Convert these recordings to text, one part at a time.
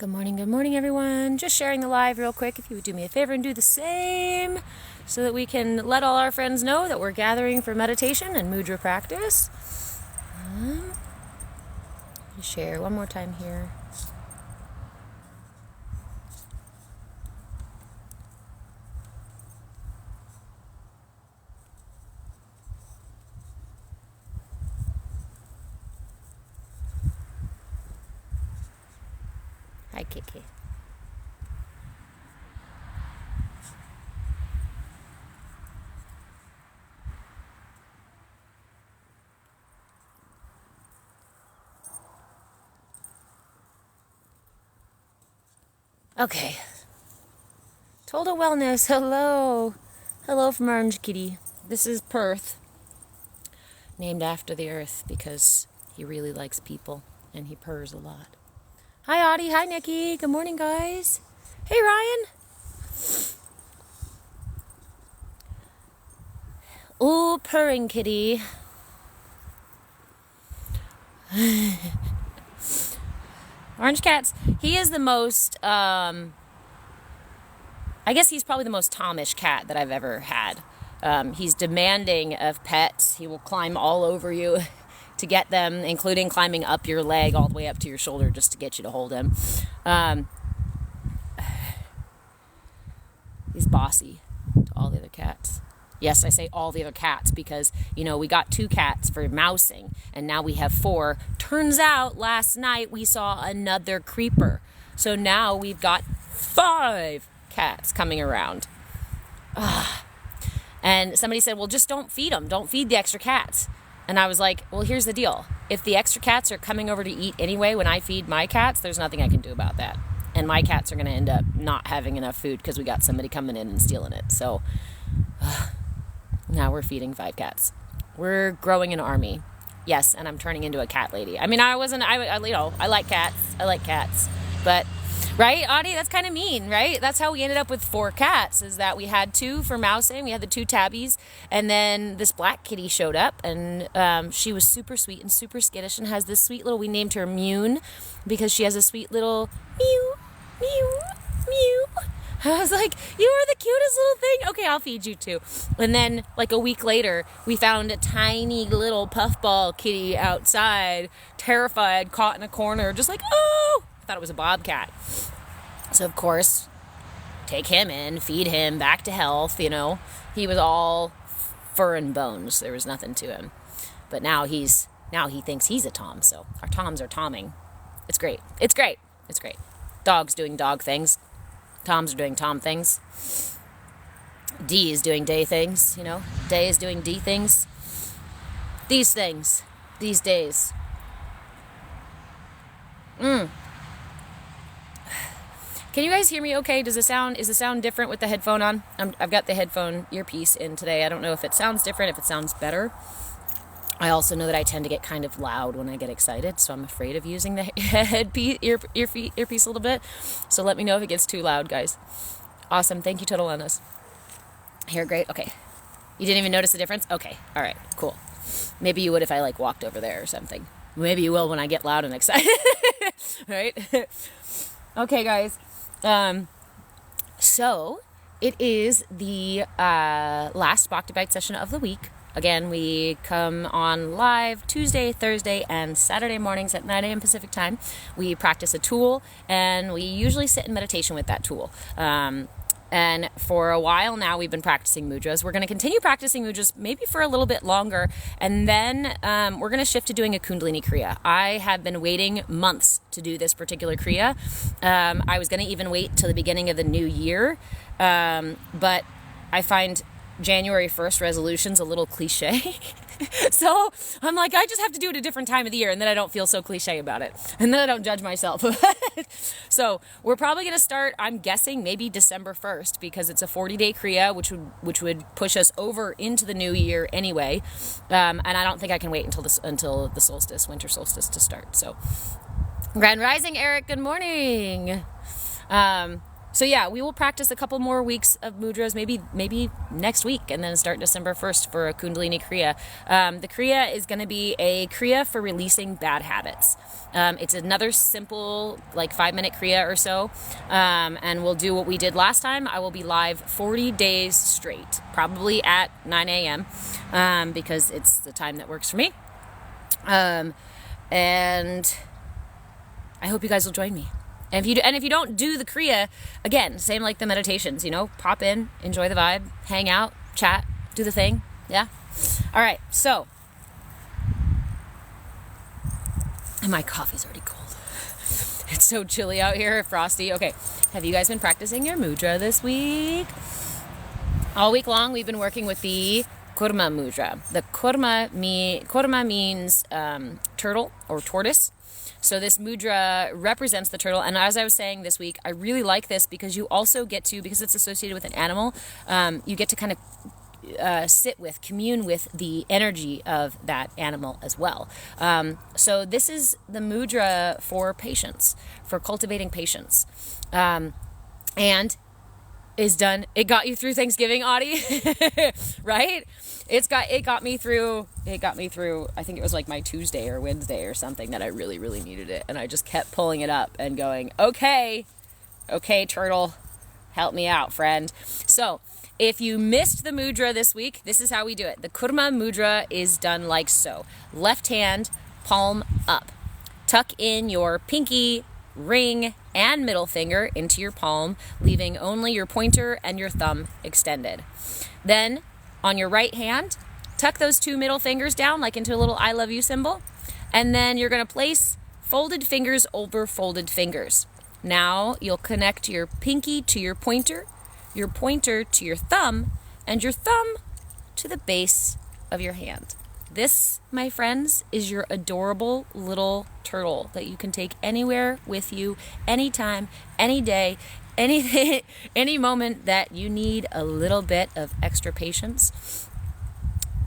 Good morning, everyone. Just sharing the live real quick. If you would do me a favor and do the same so that we can let all our friends know that we're gathering for meditation and mudra practice. Share one more time here. Hi, Kiki. Okay. Total Wellness, hello. Hello from Orange Kitty. This is Perth, named after the earth because he really likes people and he purrs a lot. Hi, Audie. Hi, Nikki. Good morning, guys. Hey, Ryan. Ooh, purring kitty. Orange Cats. He is the most, I guess he's probably the most Tomish cat that I've ever had. He's demanding of pets. He will climb all over you to get them, including climbing up your leg all the way up to your shoulder just to get you to hold him. He's bossy to all the other cats. Yes, I say all the other cats because, we got 2 cats for mousing, and now we have 4. Turns out last night we saw another creeper. So now we've got 5 cats coming around. And somebody said, well, just don't feed them. Don't feed the extra cats. And I was like, well, here's the deal. If the extra cats are coming over to eat anyway when I feed my cats, there's nothing I can do about that. And my cats are going to end up not having enough food because we got somebody coming in and stealing it. So now we're feeding 5 cats. We're growing an army. Yes, and I'm turning into a cat lady. I mean, I like cats. I like cats. But, right, Audie, that's kind of mean, right? That's how we ended up with 4 cats, is that we had 2 for mousing. We had the 2 tabbies, and then this black kitty showed up, and she was super sweet and super skittish and has this sweet little, we named her Mune, because she has a sweet little mew, mew, mew. I was like, you are the cutest little thing. Okay, I'll feed you too. And then, like a week later, we found a tiny little puffball kitty outside, terrified, caught in a corner, just like, oh! I thought it was a bobcat. So, of course, take him in, feed him, back to health, He was all fur and bones. There was nothing to him. But now he thinks he's a tom, so our toms are tomming. It's great. It's great. It's great. Dogs doing dog things. Toms are doing tom things. D is doing day things, Day is doing D things. These things. These days. Can you guys hear me okay? Is the sound different with the headphone on? I've got the headphone earpiece in today. I don't know if it sounds different, if it sounds better. I also know that I tend to get kind of loud when I get excited, so I'm afraid of using the earpiece a little bit. So let me know if it gets too loud, guys. Awesome. Thank you, Total Wellness. Here, great. Okay. You didn't even notice the difference? Okay. All right. Cool. Maybe you would if I walked over there or something. Maybe you will when I get loud and excited. Right? Okay, guys. So it is the last Bhakti Bites session of the week. Again, we come on live Tuesday, Thursday, and Saturday mornings at 9 a.m. Pacific time. We practice a tool, and we usually sit in meditation with that tool. And for a while now, we've been practicing mudras. We're going to continue practicing mudras maybe for a little bit longer, and then we're going to shift to doing a Kundalini Kriya. I have been waiting months to do this particular Kriya. I was going to even wait till the beginning of the new year, but I find January 1st resolutions a little cliche. So I'm like, I just have to do it a different time of the year, and then I don't feel so cliche about it, and then I don't judge myself. So we're probably going to start, I'm guessing, maybe December 1st, because it's a 40-day Kriya, which would push us over into the new year anyway. And I don't think I can wait until the solstice, winter solstice, to start. So Grand Rising, Eric, good morning. So yeah, we will practice a couple more weeks of mudras, maybe next week, and then start December 1st for a Kundalini Kriya. The Kriya is going to be a Kriya for releasing bad habits. It's another simple, like 5-minute Kriya or so, and we'll do what we did last time. I will be live 40 days straight, probably at 9 a.m., because it's the time that works for me. And I hope you guys will join me. And if you don't do the Kriya, again, same like the meditations, pop in, enjoy the vibe, hang out, chat, do the thing. Yeah. All right. So, and my coffee's already cold. It's so chilly out here, frosty. Okay. Have you guys been practicing your mudra this week? All week long, we've been working with the Kurma Mudra. The Kurma means turtle or tortoise. So this mudra represents the turtle. And as I was saying this week, I really like this because you also get to, because it's associated with an animal, you get to kind of commune with the energy of that animal as well. So this is the mudra for patience, for cultivating patience. And it got you through Thanksgiving, Audie, right? It got me through, I think it was like my Tuesday or Wednesday or something that I really, really needed it. And I just kept pulling it up and going, okay, turtle, help me out, friend. So if you missed the mudra this week, this is how we do it. The Kurma Mudra is done like so. Left hand, palm up. Tuck in your pinky, ring, and middle finger into your palm, leaving only your pointer and your thumb extended. Then, on your right hand, tuck those 2 middle fingers down like into a little I love you symbol, and then you're going to place folded fingers over folded fingers. Now, you'll connect your pinky to your pointer to your thumb, and your thumb to the base of your hand. This, my friends, is your adorable little turtle that you can take anywhere with you, anytime, any day, any moment that you need a little bit of extra patience.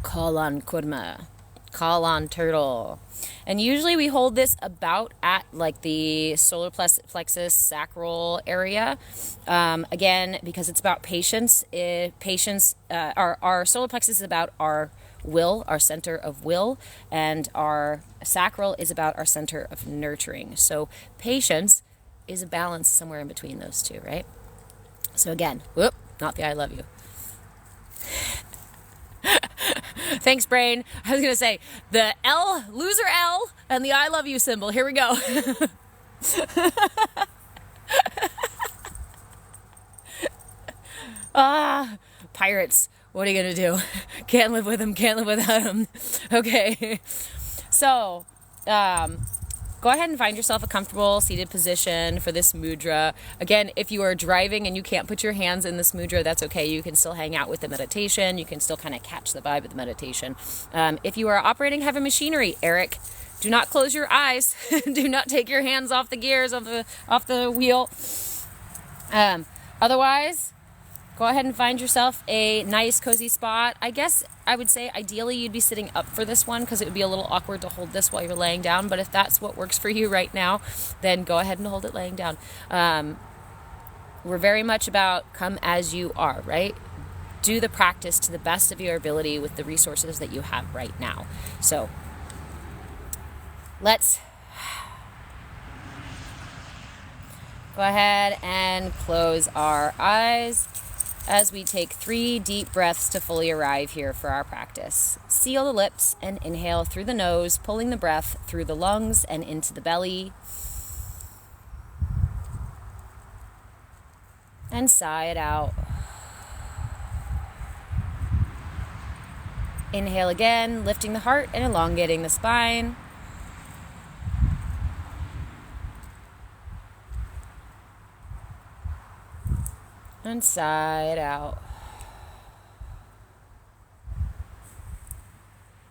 Call on Kurma. Call on turtle. And usually we hold this about at like the solar plexus sacral area. Again, because it's about patience. Our solar plexus is about our will, our center of will, and our sacral is about our center of nurturing. So patience is a balance somewhere in between those two, right? So again, not the I love you. Thanks, brain. I was going to say the loser L, and the I love you symbol. Here we go. Pirates. What are you going to do? Can't live with them, can't live without them. Okay. So, go ahead and find yourself a comfortable seated position for this mudra. Again, if you are driving and you can't put your hands in this mudra, that's okay. You can still hang out with the meditation. You can still kind of catch the vibe of the meditation. If you are operating heavy machinery, Eric, do not close your eyes. Do not take your hands off the gears, off the wheel. Otherwise, go ahead and find yourself a nice, cozy spot. I guess I would say ideally you'd be sitting up for this one because it would be a little awkward to hold this while you're laying down. But if that's what works for you right now, then go ahead and hold it laying down. We're very much about come as you are, right? Do the practice to the best of your ability with the resources that you have right now. So let's go ahead and close our eyes as we take 3 deep breaths to fully arrive here for our practice. Seal the lips and inhale through the nose, pulling the breath through the lungs and into the belly. And sigh it out. Inhale again, lifting the heart and elongating the spine. And sigh it out.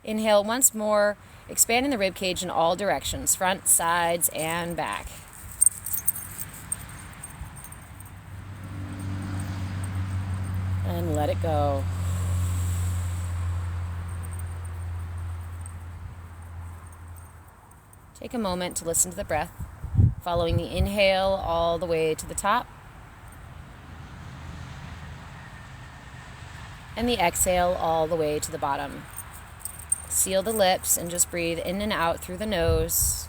Inhale once more, expanding the ribcage in all directions, front, sides, and back. And let it go. Take a moment to listen to the breath, following the inhale all the way to the top. And the exhale all the way to the bottom. Seal the lips and just breathe in and out through the nose,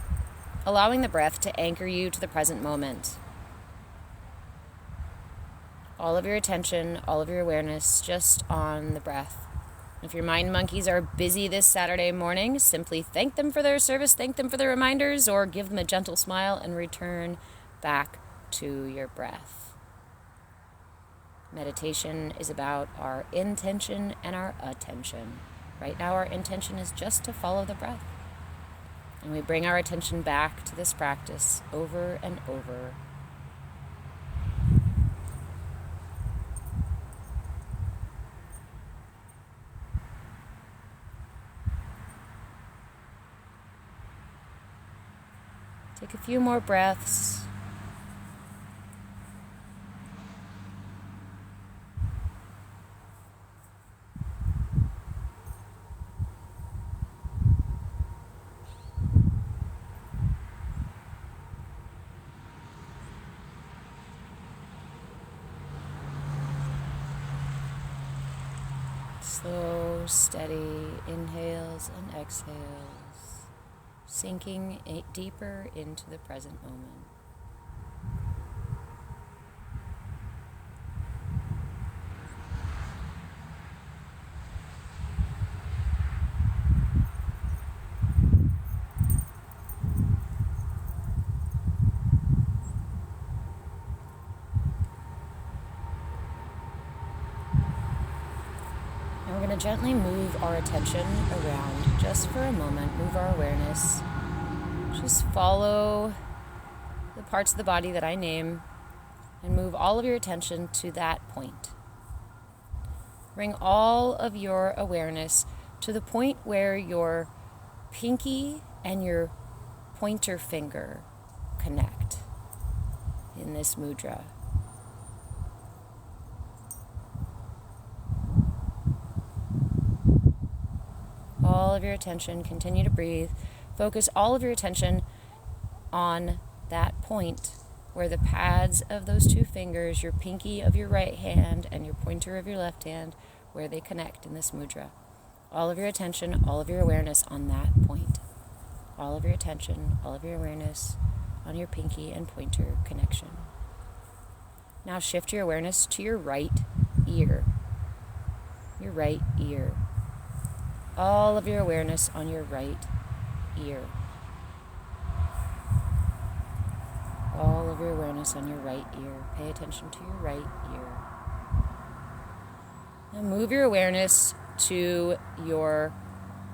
allowing the breath to anchor you to the present moment. All of your attention, all of your awareness just on the breath. If your mind monkeys are busy this Saturday morning, simply thank them for their service, thank them for their reminders, or give them a gentle smile and return back to your breath. Meditation is about our intention and our attention. Right now our intention is just to follow the breath. And we bring our attention back to this practice over and over. Take a few more breaths. Slow, steady inhales and exhales, sinking deeper into the present moment. We're going to gently move our attention around just for a moment, move our awareness. Just follow the parts of the body that I name and move all of your attention to that point. Bring all of your awareness to the point where your pinky and your pointer finger connect in this mudra. All of your attention, continue to breathe. Focus all of your attention on that point where the pads of those two fingers, your pinky of your right hand and your pointer of your left hand, where they connect in this mudra. All of your attention, all of your awareness on that point. All of your attention, all of your awareness on your pinky and pointer connection. Now shift your awareness to your right ear. Your right ear. All of your awareness on your right ear. All of your awareness on your right ear. Pay attention to your right ear. Now move your awareness to your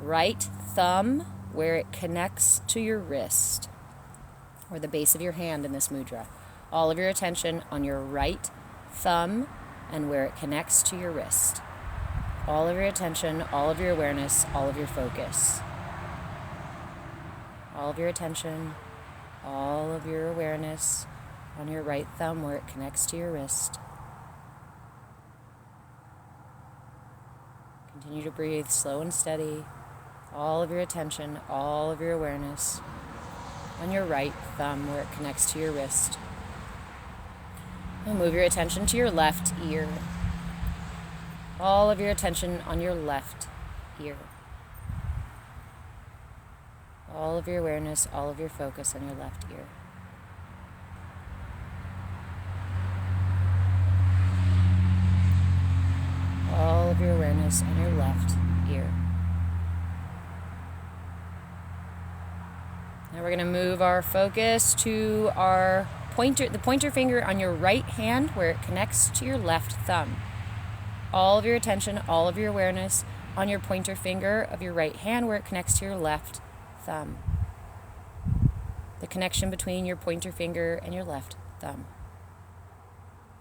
right thumb where it connects to your wrist, or the base of your hand in this mudra. All of your attention on your right thumb and where it connects to your wrist. All of your attention, all of your awareness, all of your focus. All of your attention, all of your awareness on your right thumb where it connects to your wrist. Continue to breathe slow and steady. All of your attention, all of your awareness on your right thumb where it connects to your wrist. And move your attention to your left ear. All of your attention on your left ear. All of your awareness, all of your focus on your left ear. All of your awareness on your left ear. Now we're going to move our focus to our the pointer finger on your right hand where it connects to your left thumb. All of your attention, all of your awareness on your pointer finger of your right hand where it connects to your left thumb. The connection between your pointer finger and your left thumb.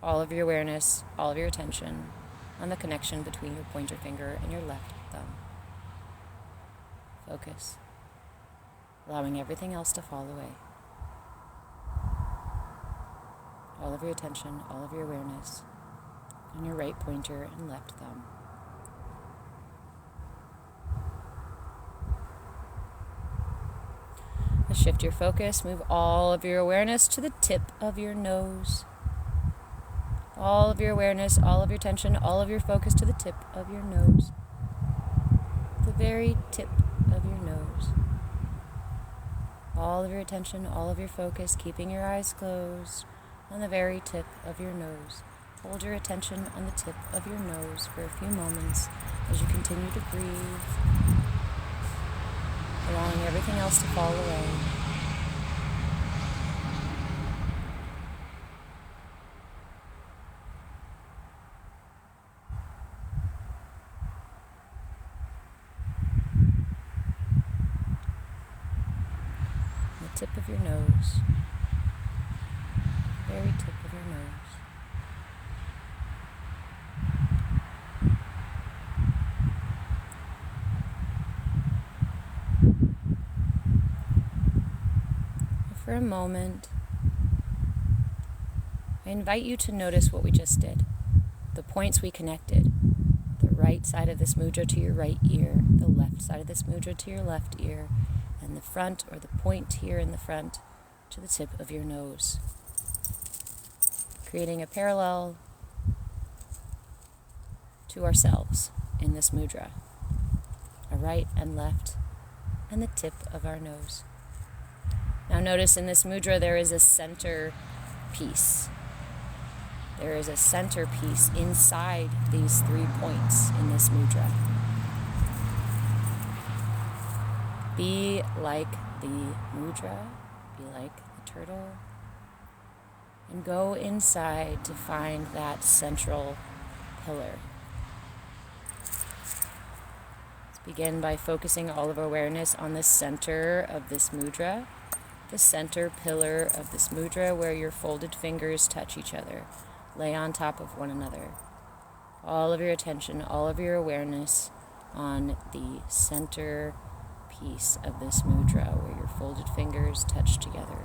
All of your awareness, all of your attention on the connection between your pointer finger and your left thumb. Focus, allowing everything else to fall away. All of your attention, all of your awareness on your right pointer and left thumb. Now shift your focus, move all of your awareness to the tip of your nose. All of your awareness, all of your attention, all of your focus to the tip of your nose. The very tip of your nose. All of your attention, all of your focus, keeping your eyes closed on the very tip of your nose. Hold your attention on the tip of your nose for a few moments as you continue to breathe, allowing everything else to fall away. The tip of your nose, very tip of your nose. For a moment, I invite you to notice what we just did. The points we connected. The right side of this mudra to your right ear, the left side of this mudra to your left ear, and the front, or the point here in the front, to the tip of your nose. Creating a parallel to ourselves in this mudra. A right and left, and the tip of our nose. Now notice in this mudra there is a center piece. There is a center piece inside these 3 points in this mudra. Be like the mudra, be like the turtle, and go inside to find that central pillar. Let's begin by focusing all of our awareness on the center of this mudra, the center pillar of this mudra where your folded fingers touch each other, lay on top of one another. All of your attention, all of your awareness on the center piece of this mudra where your folded fingers touch together.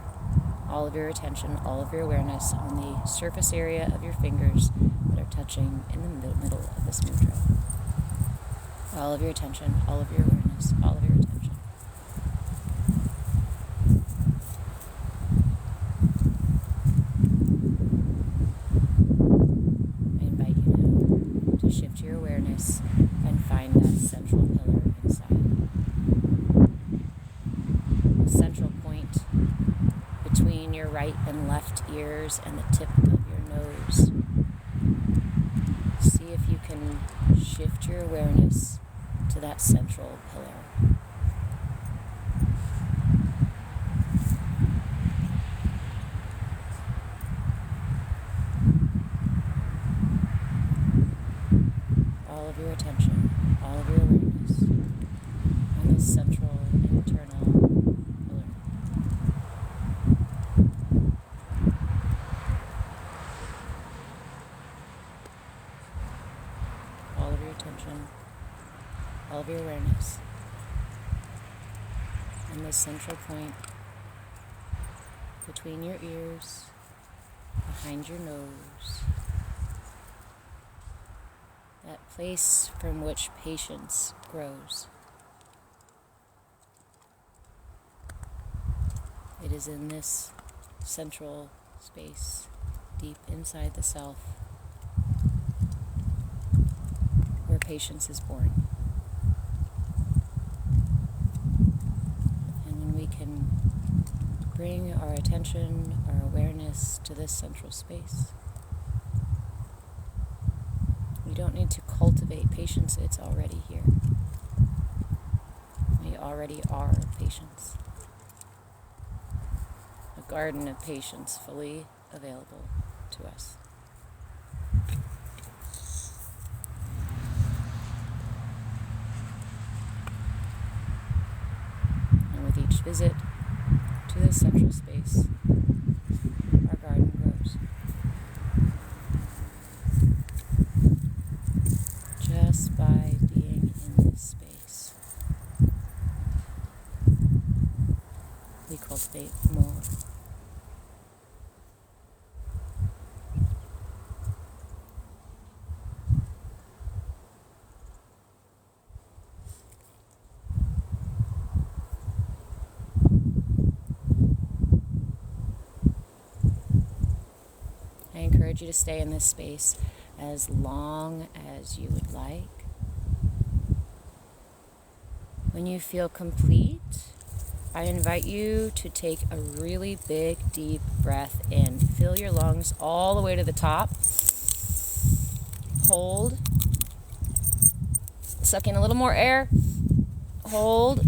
All of your attention, all of your awareness on the surface area of your fingers that are touching in the middle of this mudra. All of your attention, all of your awareness, all of your attention. I invite you now to shift your awareness and find that central pillar inside. The central point between your right and left ears and the tip of your nose. See if you can shift your awareness to that central pillar. All of your attention, all of your awareness on this central internal pillar. All of your attention, all of your awareness on this central point between your ears, behind your nose, that place from which patience grows. It is in this central space, deep inside the self, where patience is born. And when we can bring our attention, our awareness to this central space, we don't need to cultivate patience, it's already here. We already are patience. A garden of patience fully available to us. And with each visit to this central space, our garden grows. Just by being in this space, we cultivate more. encourage you to stay in this space as long as you would like. When you feel complete, I invite you to take a really big, deep breath in. Fill your lungs all the way to the top. Hold. Suck in a little more air. Hold.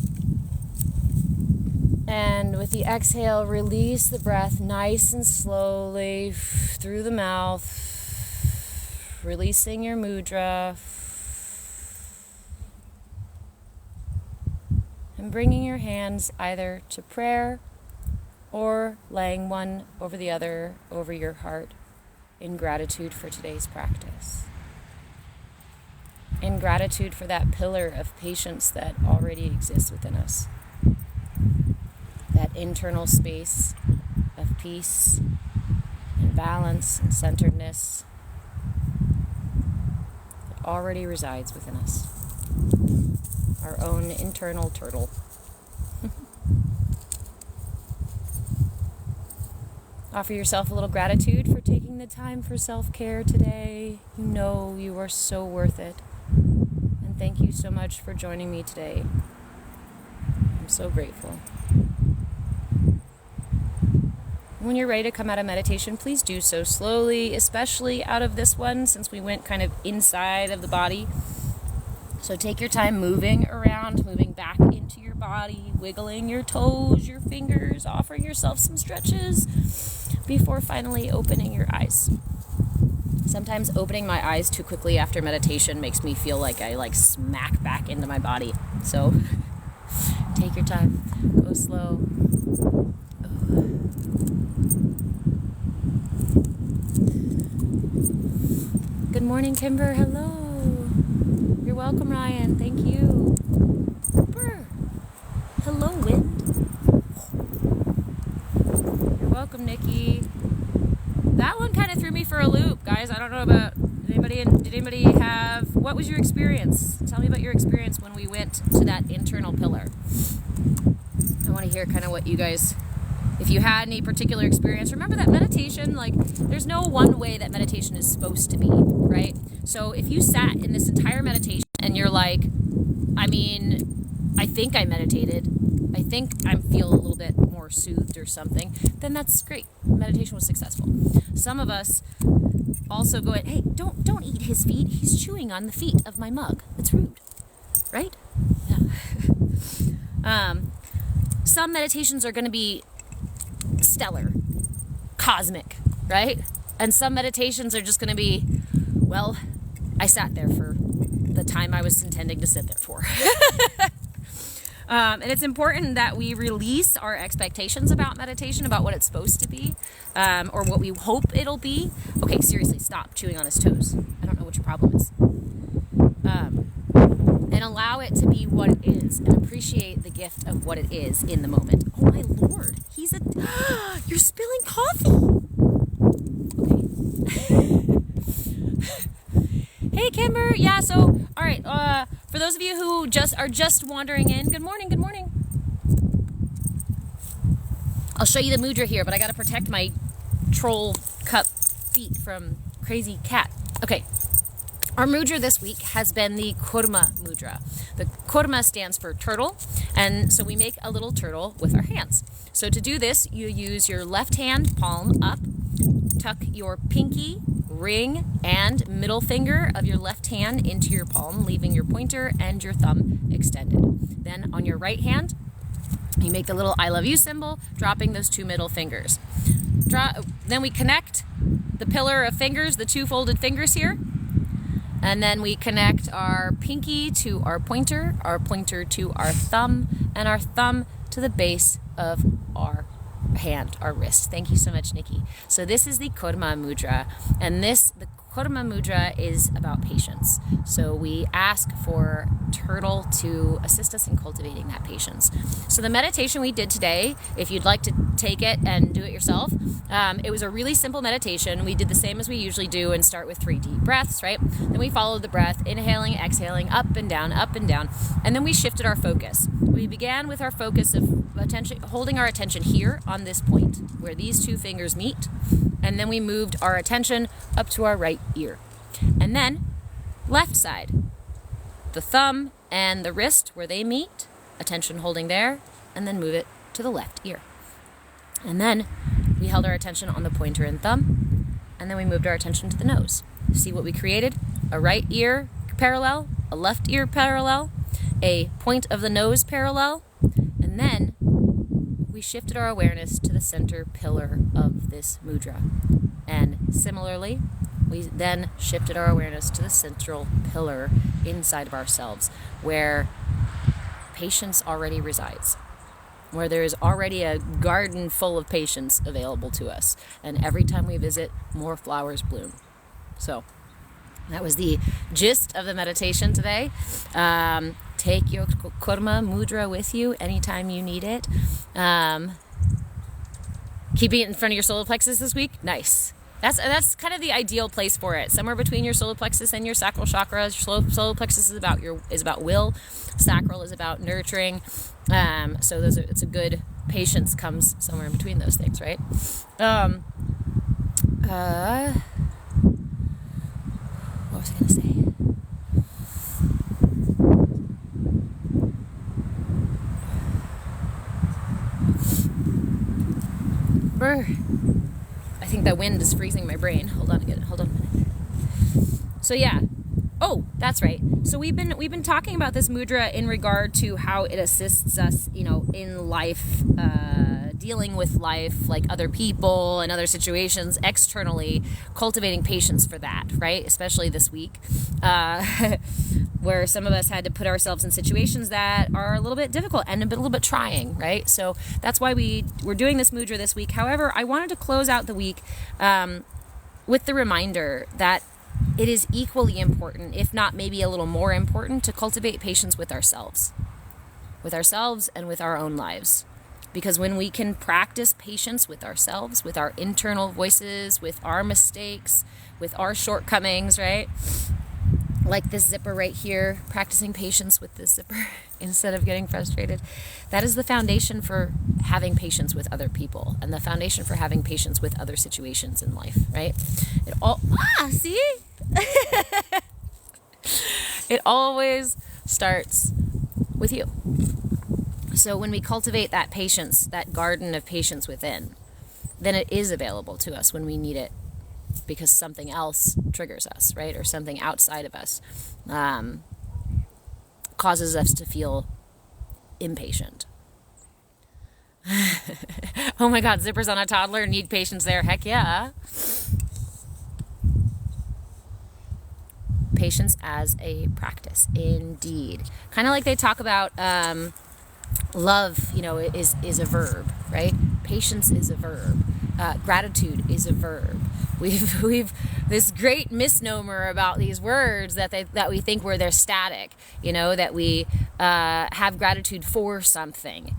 And with the exhale, release the breath nice and slowly through the mouth, releasing your mudra. And bringing your hands either to prayer or laying one over the other over your heart in gratitude for today's practice. In gratitude for that pillar of patience that already exists within us. That internal space of peace and balance and centeredness that already resides within us. Our own internal turtle. Offer yourself a little gratitude for taking the time for self-care today. You know you are so worth it. And thank you so much for joining me today. I'm so grateful. When you're ready to come out of meditation, please do so slowly, especially out of this one, since we went kind of inside of the body. So take your time moving around, moving back into your body, wiggling your toes, your fingers, offering yourself some stretches before finally opening your eyes. Sometimes opening my eyes too quickly after meditation makes me feel like I smack back into my body. So take your time, go slow. Good morning, Kimber. Hello. You're welcome, Ryan. Thank you. Brr. Hello, Wind. You're welcome, Nikki. That one kind of threw me for a loop, guys. I don't know about did anybody have, what was your experience? Tell me about your experience when we went to that internal pillar. I want to hear kind of what you guys, if you had any particular experience. Remember that meditation, there's no one way that meditation is supposed to be, right? So if you sat in this entire meditation and you're like, I think I meditated, I think I feel a little bit more soothed or something, then that's great. Meditation was successful. Some of us also go, hey, don't eat his feet. He's chewing on the feet of my mug. It's rude, right? Yeah. Some meditations are going to be stellar, cosmic, right? And some meditations are just going to be, well, I sat there for the time I was intending to sit there for. And it's important that we release our expectations about meditation, about what it's supposed to be, or what we hope it'll be. Okay, seriously, stop chewing on his toes. I don't know what your problem is. And allow it to be what it is, and appreciate the gift of what it is in the moment. Oh my Lord, you're spilling coffee. Okay. Hey, Kimber. Yeah, so, all right, for those of you who are just wandering in, good morning, good morning. I'll show you the mudra here, but I got to protect my troll cup feet from crazy cat. Okay. Our mudra this week has been the Kurma Mudra. The Kurma stands for turtle, and so we make a little turtle with our hands. So to do this, you use your left hand palm up, tuck your pinky, ring, and middle finger of your left hand into your palm, leaving your pointer and your thumb extended. Then on your right hand, you make the little I love you symbol, dropping those two middle fingers. Then we connect the pillar of fingers, the two folded fingers here. And then we connect our pinky to our pointer to our thumb, and our thumb to the base of our hand, our wrist. Thank you so much, Nikki. So this is the Kurma Mudra, and the Kurma Mudra is about patience. So we ask for Turtle to assist us in cultivating that patience. So the meditation we did today, if you'd like to take it and do it yourself, it was a really simple meditation. We did the same as we usually do and start with 3 deep breaths, right? Then we followed the breath, inhaling, exhaling, up and down, and then we shifted our focus. We began with our focus of holding our attention here on this point where these two fingers meet, and then we moved our attention up to our right ear. And then left side, the thumb and the wrist where they meet, attention holding there, and then move it to the left ear. And then we held our attention on the pointer and thumb, and then we moved our attention to the nose. See what we created? A right ear parallel, a left ear parallel, a point of the nose parallel, and then we shifted our awareness to the center pillar of this mudra. And similarly, we then shifted our awareness to the central pillar inside of ourselves, where patience already resides, where there is already a garden full of patience available to us. And every time we visit, more flowers bloom. So that was the gist of the meditation today. Take your Kurma Mudra with you anytime you need it. Keeping it in front of your solar plexus this week. Nice. That's kind of the ideal place for it. Somewhere between your solar plexus and your sacral chakra. Your solar plexus is about will. Sacral is about nurturing. So it's a good patience comes somewhere in between those things, right? What was I going to say? I think that wind is freezing my brain. Hold on a minute. So yeah. Oh, that's right. So we've been talking about this mudra in regard to how it assists us, in life, dealing with life, like other people and other situations externally, cultivating patience for that, right? Especially this week, where some of us had to put ourselves in situations that are a little bit difficult and a little bit trying, right? So that's why we're doing this mudra this week. However, I wanted to close out the week with the reminder that it is equally important, if not maybe a little more important, to cultivate patience with ourselves and with our own lives. Because when we can practice patience with ourselves, with our internal voices, with our mistakes, with our shortcomings, right? Like this zipper right here, practicing patience with this zipper instead of getting frustrated. That is the foundation for having patience with other people and the foundation for having patience with other situations in life, right? See? It always starts with you. So when we cultivate that patience, that garden of patience within, then it is available to us when we need it, because something else triggers us, right? Or something outside of us causes us to feel impatient. Oh my God, zippers on a toddler, need patience there. Heck yeah. Patience as a practice, indeed. Kind of like they talk about love, is a verb, right? Patience is a verb. Gratitude is a verb. We've this great misnomer about these words that we think they're static, that we have gratitude for something.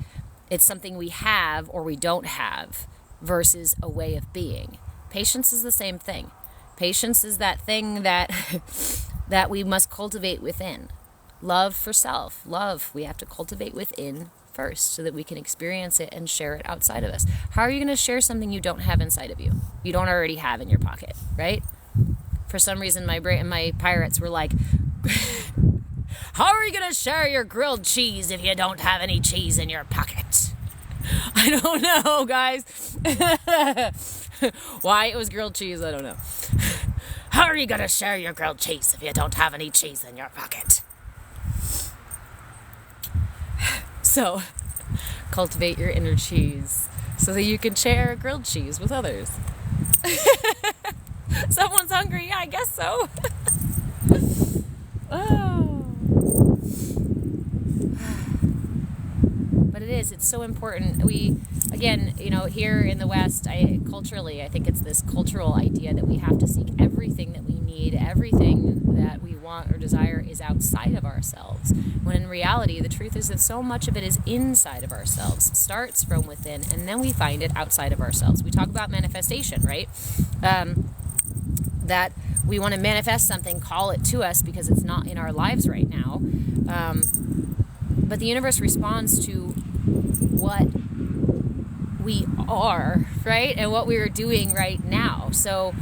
It's something we have or we don't have versus a way of being. Patience is the same thing. Patience is that thing that that we must cultivate within. Love for self. Love we have to cultivate within first so that we can experience it and share it outside of us. How are you going to share something you don't have inside of you? You don't already have in your pocket, right? For some reason, my pirates were like, how are you going to share your grilled cheese if you don't have any cheese in your pocket? I don't know, guys. Why it was grilled cheese, I don't know. How are you going to share your grilled cheese if you don't have any cheese in your pocket? So, cultivate your inner cheese so that you can share grilled cheese with others. Someone's hungry? Yeah, I guess so. Oh. But it's so important. We, again, here in the West, culturally, I think it's this cultural idea that we have to seek everything that we need, everything that we want or desire is outside of ourselves. When in reality, the truth is that so much of it is inside of ourselves. It starts from within, and then we find it outside of ourselves. We talk about manifestation, right? That we want to manifest something, call it to us because it's not in our lives right now. But the universe responds to what we are, right? And what we are doing right now. So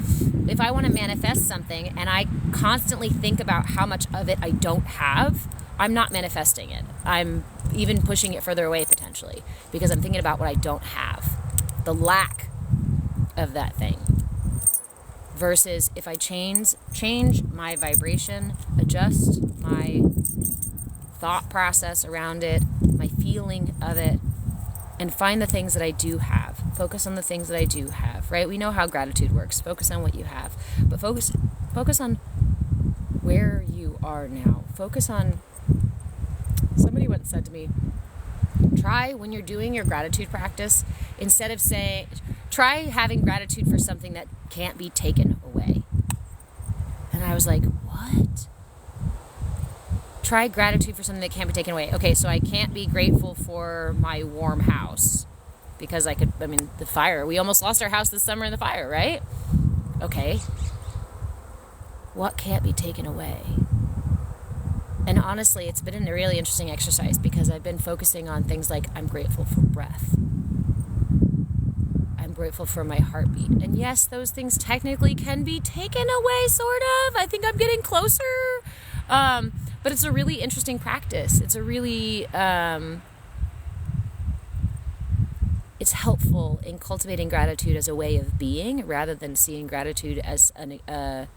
if I want to manifest something and I constantly think about how much of it I don't have, I'm not manifesting it. I'm even pushing it further away potentially because I'm thinking about what I don't have, the lack of that thing. Versus if I change my vibration, adjust my thought process around it, my feeling of it, and find the things that I do have. Focus on the things that I do have, right? We know how gratitude works. Focus on what you have. But focus on where you are now. Focus on, somebody once said to me, try when you're doing your gratitude practice, instead of saying, try having gratitude for something that can't be taken away. And I was like, what? Try gratitude for something that can't be taken away. Okay, so I can't be grateful for my warm house because the fire. We almost lost our house this summer in the fire, right? Okay. What can't be taken away? And honestly, it's been a really interesting exercise because I've been focusing on things like I'm grateful for breath. I'm grateful for my heartbeat. And yes, those things technically can be taken away, sort of. I think I'm getting closer. But it's a really interesting practice. It's a really, it's helpful in cultivating gratitude as a way of being rather than seeing gratitude as a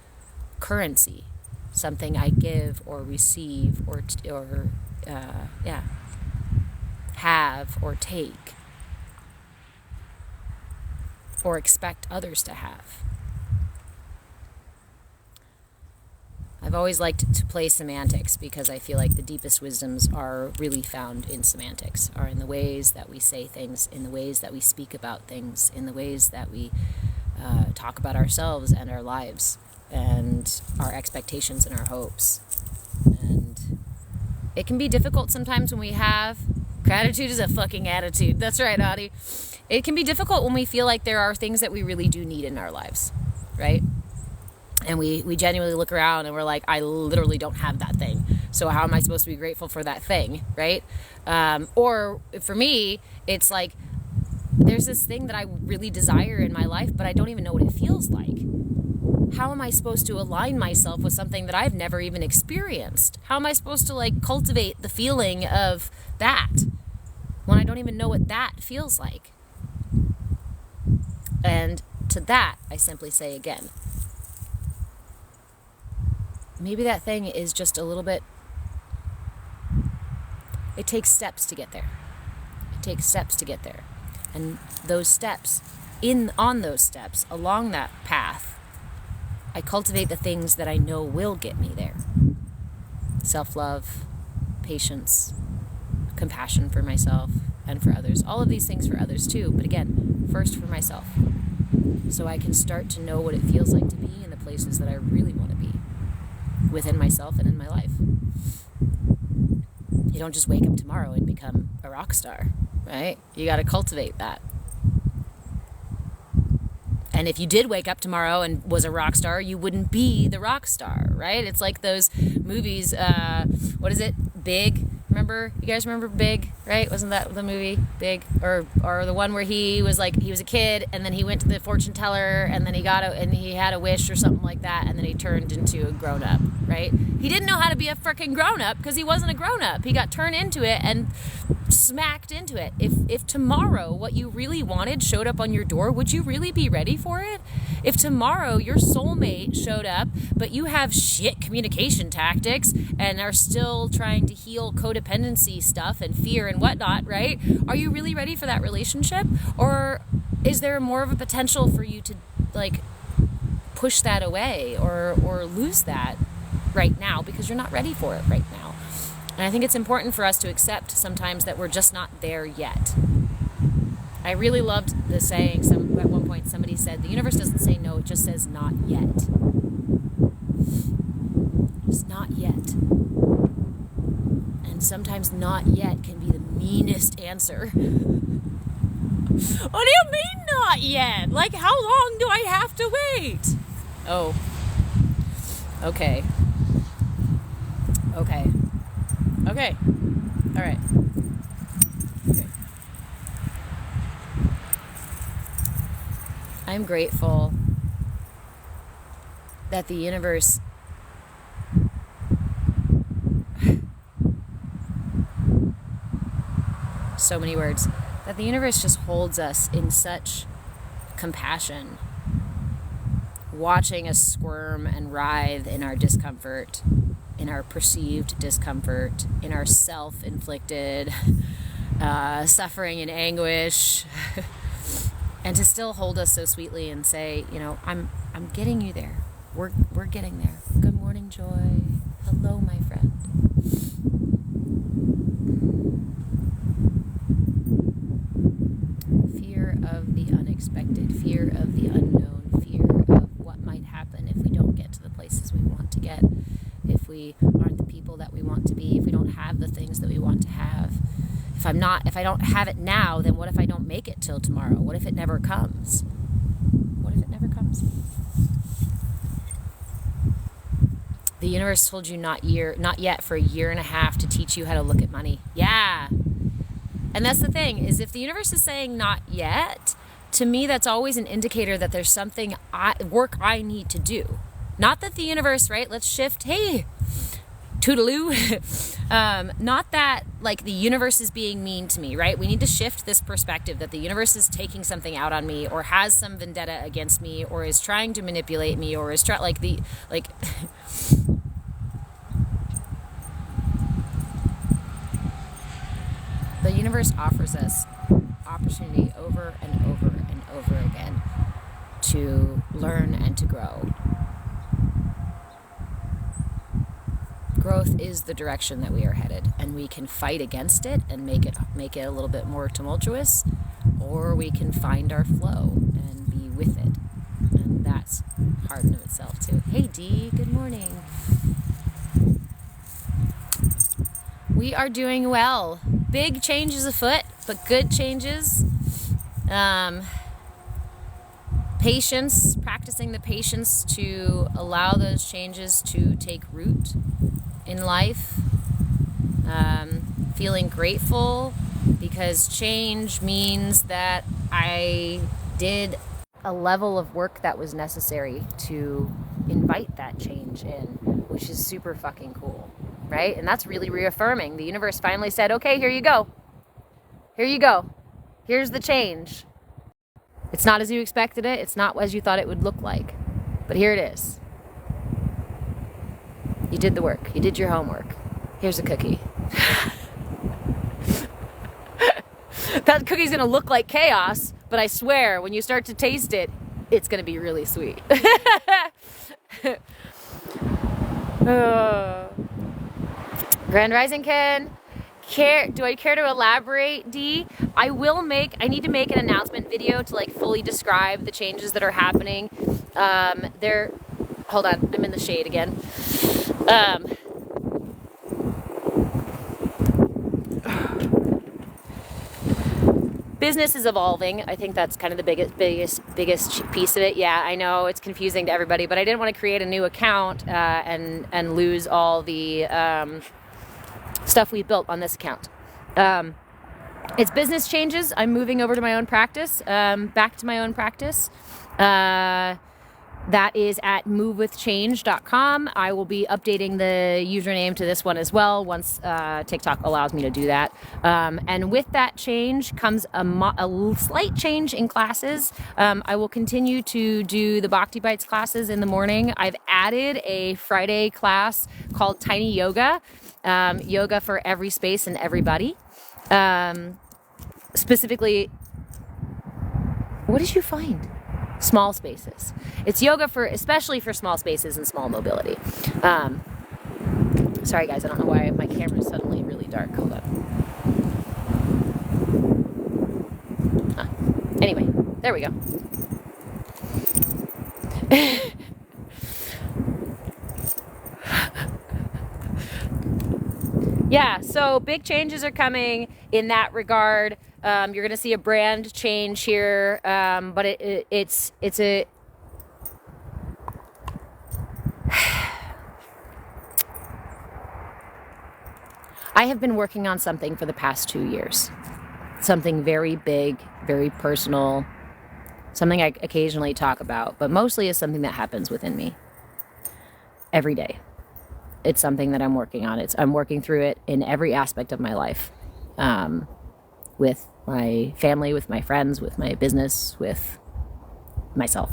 currency, something I give or receive or have or take or expect others to have. I've always liked to play semantics because I feel like the deepest wisdoms are really found in semantics, are in the ways that we say things, in the ways that we speak about things, in the ways that we talk about ourselves and our lives and our expectations and our hopes. And it can be difficult sometimes when we have gratitude is a fucking attitude. That's right, Audie. It can be difficult when we feel like there are things that we really do need in our lives, right? And we genuinely look around and we're like, I literally don't have that thing. So how am I supposed to be grateful for that thing, right? Or for me, it's like, there's this thing that I really desire in my life, but I don't even know what it feels like. How am I supposed to align myself with something that I've never even experienced? How am I supposed to cultivate the feeling of that when I don't even know what that feels like? And to that, I simply say again, maybe that thing is just a little bit, it takes steps to get there. It takes steps to get there. And those steps, on those steps, along that path, I cultivate the things that I know will get me there. Self-love, patience, compassion for myself and for others. All of these things for others too, but again, first for myself. So I can start to know what it feels like to be in the places that I really want to be within myself and in my life. You don't just wake up tomorrow and become a rock star, right? You got to cultivate that. And if you did wake up tomorrow and was a rock star, you wouldn't be the rock star, right? It's like those movies, what is it? Big. Remember? You guys remember Big, right? Wasn't that the movie Big? Or the one where he was a kid and then he went to the fortune teller and then he had a wish or something like that and then he turned into a grown up, right? He didn't know how to be a freaking grown up because he wasn't a grown up. He got turned into it and smacked into it. If tomorrow what you really wanted showed up on your door, would you really be ready for it? If tomorrow your soulmate showed up, but you have shit communication tactics and are still trying to heal codependency stuff and fear and whatnot, right? Are you really ready for that relationship? Or is there more of a potential for you to push that away or lose that right now because you're not ready for it right now? And I think it's important for us to accept sometimes that we're just not there yet. I really loved the saying, at one point somebody said, the universe doesn't say no, it just says not yet. Just not yet. And sometimes not yet can be the meanest answer. What do you mean not yet? How long do I have to wait? Oh. Okay. All right. Okay. I'm grateful that the universe so many words, that the universe just holds us in such compassion, watching us squirm and writhe in our discomfort, in our perceived discomfort, in our self-inflicted suffering and anguish, and to still hold us so sweetly and say, you know, I'm getting you there. We're getting there. Good morning, Joy. Hello, my friend. Fear of the unexpected, fear of the unknown, fear of what might happen if we don't get to the places we want to get, if we aren't the people that we want to be, if we don't have the things that we want to have. If I don't have it now, then what if I don't make it till tomorrow? What if it never comes? What if it never comes? The universe told you not yet for a year and a half to teach you how to look at money. Yeah. And that's the thing, is if the universe is saying not yet, to me that's always an indicator that there's something work I need to do. Not that the universe, right? Let's shift. Hey, toodaloo. Not that like the universe is being mean to me, right? We need to shift this perspective that the universe is taking something out on me, or has some vendetta against me, or is trying to manipulate me, or is the universe offers us opportunity over and over and over again to learn and to grow. Growth is the direction that we are headed, and we can fight against it and make it a little bit more tumultuous, or we can find our flow and be with it. And that's hard in of itself too. Hey Dee, good morning. We are doing well. Big changes afoot, but good changes. Patience, practicing the patience to allow those changes to take root in life. Feeling grateful because change means that I did a level of work that was necessary to invite that change in, which is super fucking cool, right? And that's really reaffirming. The universe finally said, okay, here you go. Here you go. Here's the change. It's not as you expected it. It's not as you thought it would look like. But here it is. You did the work. You did your homework. Here's a cookie. That cookie's going to look like chaos, but I swear, when you start to taste it, it's going to be really sweet. Grand Rising Ken. Do I care to elaborate, Dee? I need to make an announcement video to like fully describe the changes that are happening. Hold on, I'm in the shade again. Business is evolving. I think that's kind of the biggest piece of it. Yeah, I know it's confusing to everybody, but I didn't want to create a new account and lose all the stuff we built on this account. It's business changes. I'm moving over to my own practice, back to my own practice. That is at movewithchange.com. I will be updating the username to this one as well once TikTok allows me to do that. And with that change comes a slight change in classes. I will continue to do the Bhakti Bites classes in the morning. I've added a Friday class called Tiny Yoga, yoga for every space and everybody. Specifically, what did you find? Small spaces. It's yoga especially for small spaces and small mobility. Sorry guys, I don't know why my camera is suddenly really dark. Hold on. Anyway, there we go. Yeah, so big changes are coming in that regard. You're going to see a brand change here, but it's a... I have been working on something for the past 2 years. Something very big, very personal, something I occasionally talk about, but mostly is something that happens within me every day. It's something that I'm working on. I'm working through it in every aspect of my life, with my family, with my friends, with my business, with myself.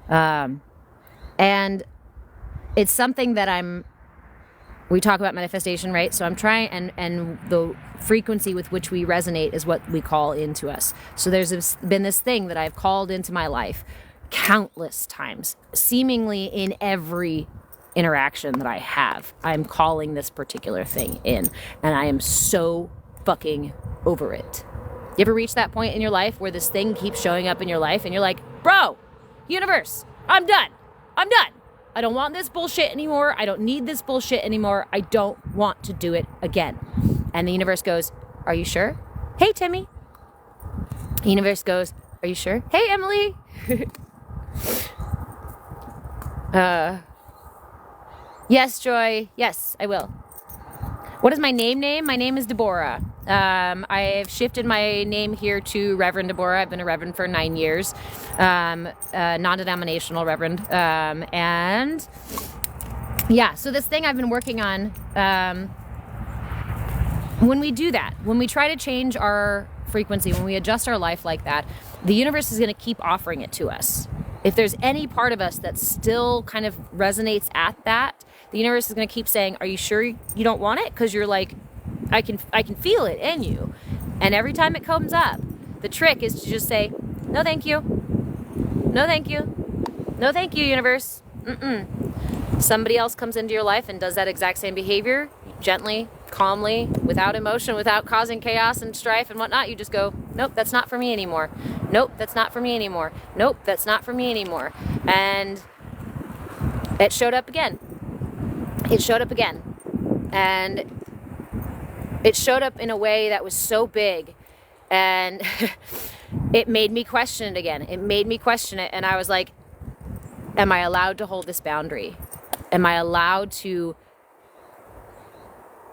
And it's something that we talk about manifestation, right? So I'm trying, and the frequency with which we resonate is what we call into us. So there's been this thing that I've called into my life countless times, seemingly in every interaction that I have. I'm calling this particular thing in, and I am so fucking over it. You ever reach that point in your life where this thing keeps showing up in your life and you're like, bro, universe, I'm done. I don't want this bullshit anymore. I don't need this bullshit anymore. I don't want to do it again. And the universe goes, are you sure? Hey, Timmy. The universe goes, are you sure? Hey, Emily. Yes, Joy. Yes, I will. What is my name? My name is Deborah. I've shifted my name here to Reverend Deborah. I've been a Reverend for 9 years, non-denominational Reverend. And yeah, so this thing I've been working on, when we do that, when we try to change our frequency, when we adjust our life like that, the universe is going to keep offering it to us. If there's any part of us that still kind of resonates at that, the universe is going to keep saying, are you sure you don't want it? Because you're like, I can feel it in you. And every time it comes up, the trick is to just say, no, thank you. No, thank you. No, thank you, universe. Somebody else comes into your life and does that exact same behavior, gently, calmly, without emotion, without causing chaos and strife and whatnot. You just go, nope, that's not for me anymore. Nope, that's not for me anymore. Nope, that's not for me anymore. And it showed up again. It showed up again. And it showed up in a way that was so big. And it made me question it again. It made me question it. And I was like, am I allowed to hold this boundary? Am I allowed to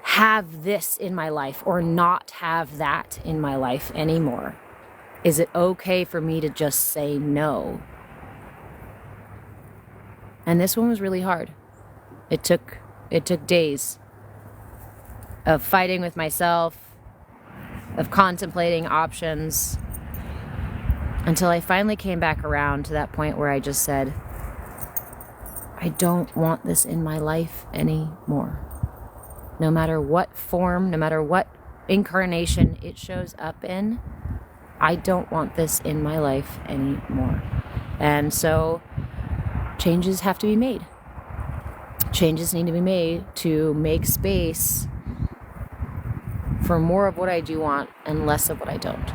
have this in my life or not have that in my life anymore? Is it okay for me to just say no? And this one was really hard. It took days of fighting with myself, of contemplating options, until I finally came back around to that point where I just said, I don't want this in my life anymore. No matter what form, no matter what incarnation it shows up in, I don't want this in my life anymore. And so changes have to be made. Changes need to be made to make space for more of what I do want and less of what I don't.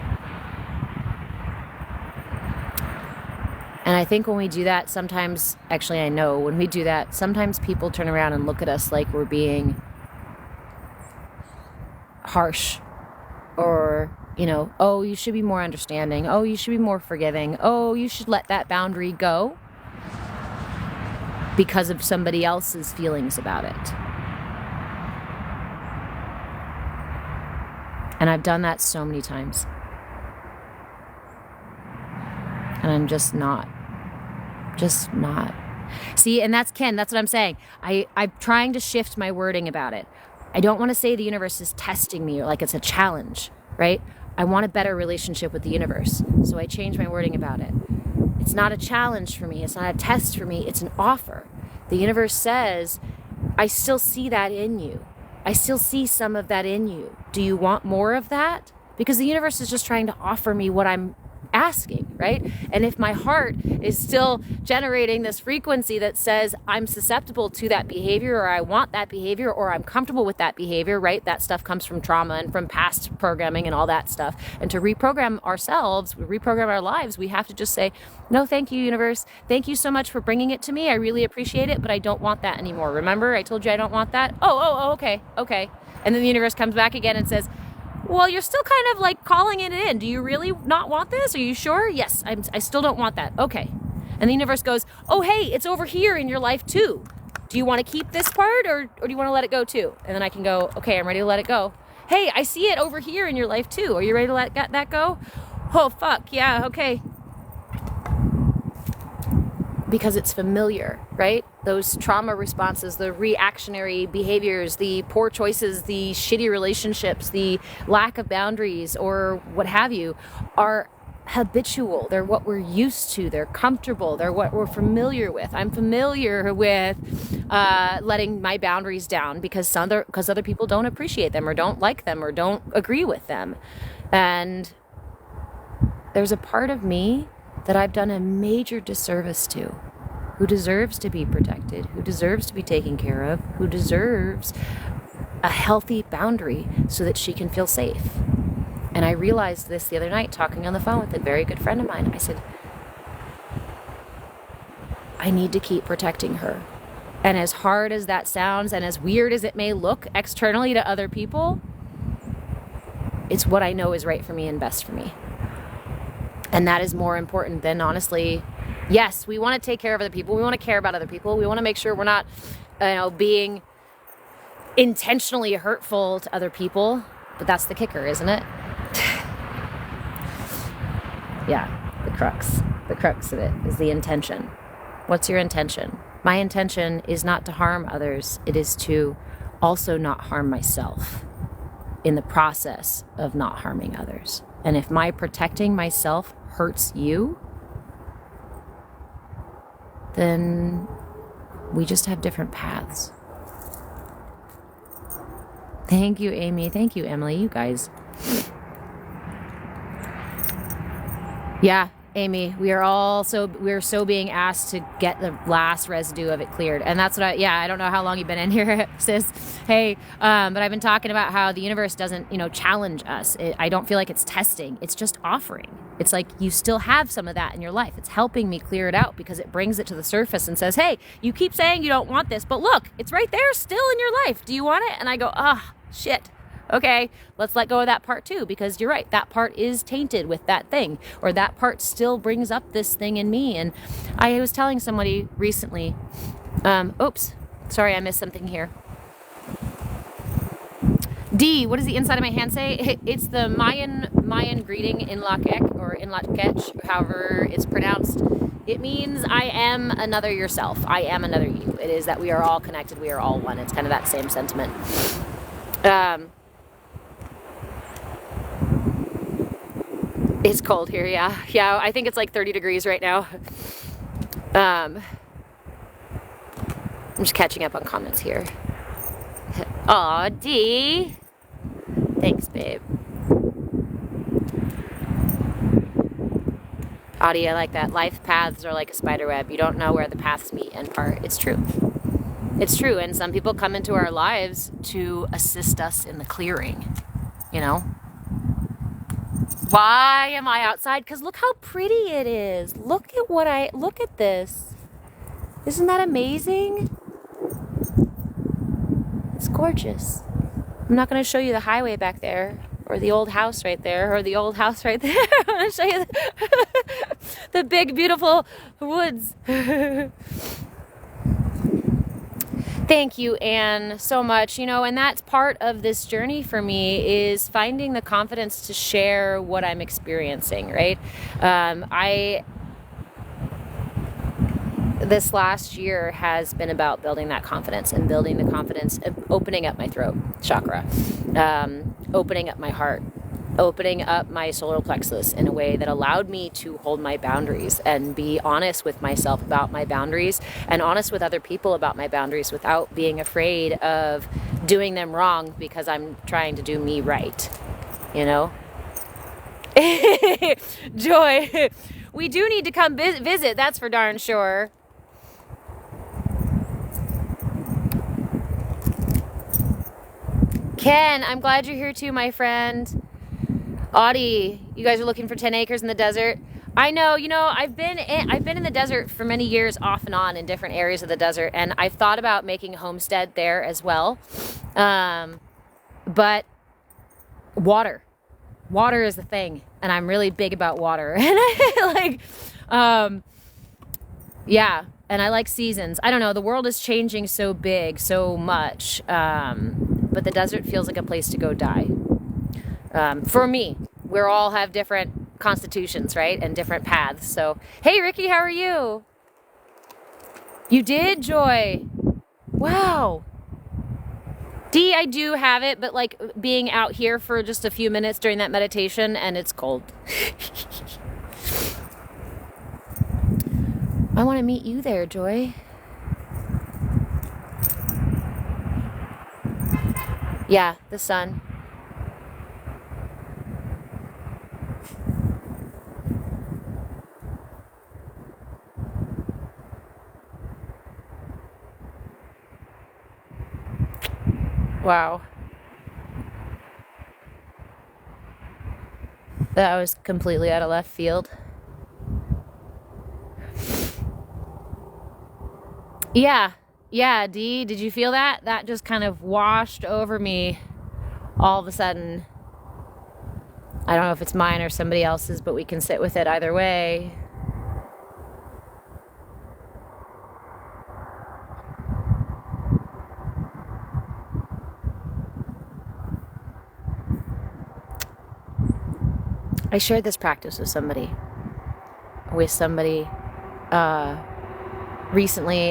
And I think when we do that, sometimes, actually I know when we do that, sometimes people turn around and look at us like we're being harsh, or, oh, you should be more understanding. Oh, you should be more forgiving. Oh, you should let that boundary go because of somebody else's feelings about it. And I've done that so many times. And I'm just not. See, and that's Ken, that's what I'm saying. I'm trying to shift my wording about it. I don't want to say the universe is testing me or like it's a challenge, right? I want a better relationship with the universe. So I change my wording about it. It's not a challenge for me. It's not a test for me. It's an offer. The universe says, I still see that in you. I still see some of that in you. Do you want more of that? Because the universe is just trying to offer me what I'm asking, right? And if my heart is still generating this frequency that says I'm susceptible to that behavior, or I want that behavior, or I'm comfortable with that behavior, right? That stuff comes from trauma and from past programming and all that stuff. And to reprogram ourselves, reprogram our lives, we have to just say, no, thank you, universe. Thank you so much for bringing it to me. I really appreciate it, but I don't want that anymore. Remember, I told you I don't want that? Oh, okay. And then the universe comes back again and says, well, you're still kind of like calling it in. Do you really not want this? Are you sure? Yes, I still don't want that. Okay. And the universe goes, oh, hey, it's over here in your life too. Do you want to keep this part or do you want to let it go too? And then I can go, okay, I'm ready to let it go. Hey, I see it over here in your life too. Are you ready to let that go? Oh, fuck. Yeah, okay. because it's familiar, right? Those trauma responses, the reactionary behaviors, the poor choices, the shitty relationships, the lack of boundaries, or what have you, are habitual. They're what we're used to. They're comfortable. They're what we're familiar with. I'm familiar with letting my boundaries down because other people don't appreciate them or don't like them or don't agree with them. And there's a part of me that I've done a major disservice to, who deserves to be protected, who deserves to be taken care of, who deserves a healthy boundary so that she can feel safe. And I realized this the other night talking on the phone with a very good friend of mine. I said, I need to keep protecting her. And as hard as that sounds and as weird as it may look externally to other people, it's what I know is right for me and best for me. And that is more important than, honestly, yes, we want to take care of other people. We want to care about other people. We want to make sure we're not, being intentionally hurtful to other people. But that's the kicker, isn't it? Yeah, the crux of it is the intention. What's your intention? My intention is not to harm others. It is to also not harm myself in the process of not harming others. And if my protecting myself hurts you, then we just have different paths. Thank you, Amy. Thank you, Emily. You guys. Yeah, Amy, we're so being asked to get the last residue of it cleared. And that's what I don't know how long you've been in here, sis. Hey, but I've been talking about how the universe doesn't, challenge us. I don't feel like it's testing. It's just offering. It's like you still have some of that in your life. It's helping me clear it out because it brings it to the surface and says, hey, you keep saying you don't want this, but look, it's right there still in your life. Do you want it? And I go, shit. Okay, let's let go of that part too, because you're right. That part is tainted with that thing, or that part still brings up this thing in me. And I was telling somebody recently, oops, sorry, I missed something here. D, what does the inside of my hand say? It's the Mayan greeting in Lak'ech, or in Lak'ech, however it's pronounced. It means I am another yourself. I am another you. It is that we are all connected. We are all one. It's kind of that same sentiment. It's cold here, yeah. Yeah, I think it's like 30 degrees right now. I'm just catching up on comments here. Aw, D. Thanks, babe. Audie, I like that. Life paths are like a spider web. You don't know where the paths meet and part. It's true. It's true. And some people come into our lives to assist us in the clearing, Why am I outside? Because look how pretty it is. Look at this. Isn't that amazing? It's gorgeous. I'm not going to show you the highway back there, or the old house right there, or the old house right there. I'm going to show you the big, beautiful woods. Thank you, Anne, so much. And that's part of this journey for me, is finding the confidence to share what I'm experiencing, right? This last year has been about building that confidence and building the confidence of opening up my throat chakra, opening up my heart, opening up my solar plexus in a way that allowed me to hold my boundaries and be honest with myself about my boundaries and honest with other people about my boundaries without being afraid of doing them wrong because I'm trying to do me right, Joy, we do need to come visit, that's for darn sure. Ken, I'm glad you're here too, my friend. Audie, you guys are looking for 10 acres in the desert. I know, I've been in the desert for many years off and on in different areas of the desert, and I've thought about making a homestead there as well. But water is the thing, and I'm really big about water. And and I like seasons. I don't know, the world is changing so big, so much. But the desert feels like a place to go die. For me, we all have different constitutions, right? And different paths. So, hey, Ricky, how are you? You did, Joy. Wow. D, I do have it, but like being out here for just a few minutes during that meditation and it's cold. I want to meet you there, Joy. Yeah, the sun. Wow. That was completely out of left field. Yeah, D, did you feel that? That just kind of washed over me all of a sudden. I don't know if it's mine or somebody else's, but we can sit with it either way. I shared this practice with somebody recently,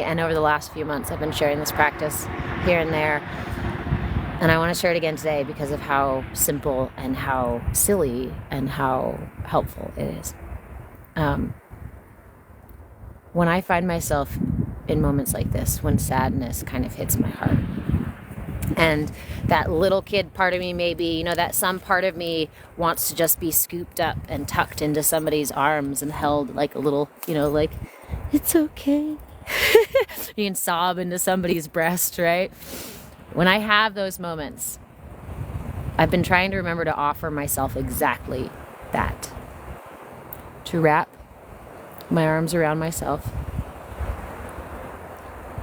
and over the last few months I've been sharing this practice here and there, and I want to share it again today because of how simple and how silly and how helpful it is. When I find myself in moments like this, when sadness kind of hits my heart, and that little kid part of me, maybe, that some part of me wants to just be scooped up and tucked into somebody's arms and held like a little, like, it's okay. You can sob into somebody's breast, right? When I have those moments, I've been trying to remember to offer myself exactly that. To wrap my arms around myself